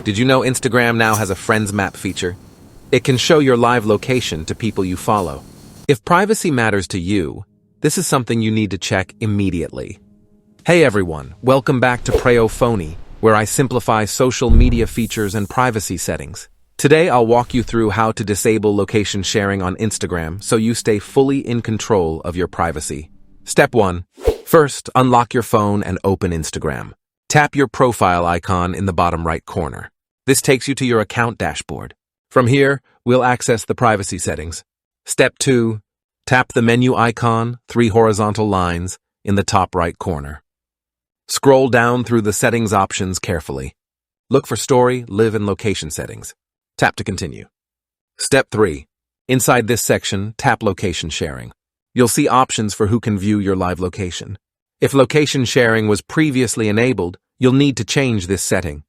Did you know Instagram now has a Friends Map feature? It can show your live location to people you follow. If privacy matters to you, this is something you need to check immediately. Hey everyone, welcome back to Preyo Phonie, where I simplify social media features and privacy settings. Today I'll walk you through how to disable location sharing on Instagram so you stay fully in control of your privacy. Step 1. First, unlock your phone and open Instagram. Tap your profile icon in the bottom right corner. This takes you to your account dashboard. From here, we'll access the privacy settings. Step 2. Tap the menu icon, 3 horizontal lines, in the top right corner. Scroll down through the settings options carefully. Look for Story, Live, and Location settings. Tap to continue. Step 3. Inside this section, tap Location Sharing. You'll see options for who can view your live location. If location sharing was previously enabled, you'll need to change this setting.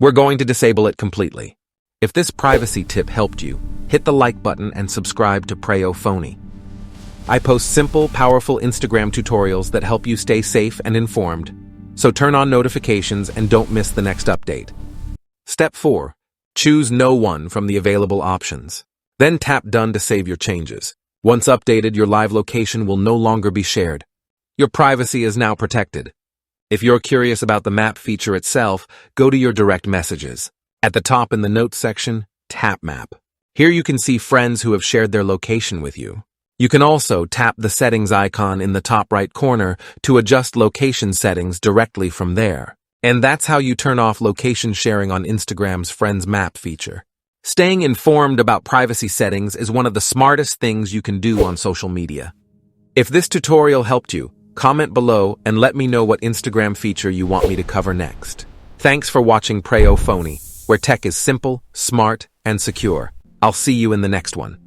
We're going to disable it completely. If this privacy tip helped you, hit the like button and subscribe to Preyo Phonie. I post simple, powerful Instagram tutorials that help you stay safe and informed, so turn on notifications and don't miss the next update. Step 4. Choose No One from the available options. Then tap Done to save your changes. Once updated, your live location will no longer be shared. Your privacy is now protected. If you're curious about the map feature itself, go to your direct messages. At the top in the Notes section, tap Map. Here you can see friends who have shared their location with you. You can also tap the settings icon in the top right corner to adjust location settings directly from there. And that's how you turn off location sharing on Instagram's Friends Map feature. Staying informed about privacy settings is one of the smartest things you can do on social media. If this tutorial helped you, comment below and let me know what Instagram feature you want me to cover next. Thanks for watching Preyo Phonie, where tech is simple, smart, and secure. I'll see you in the next one.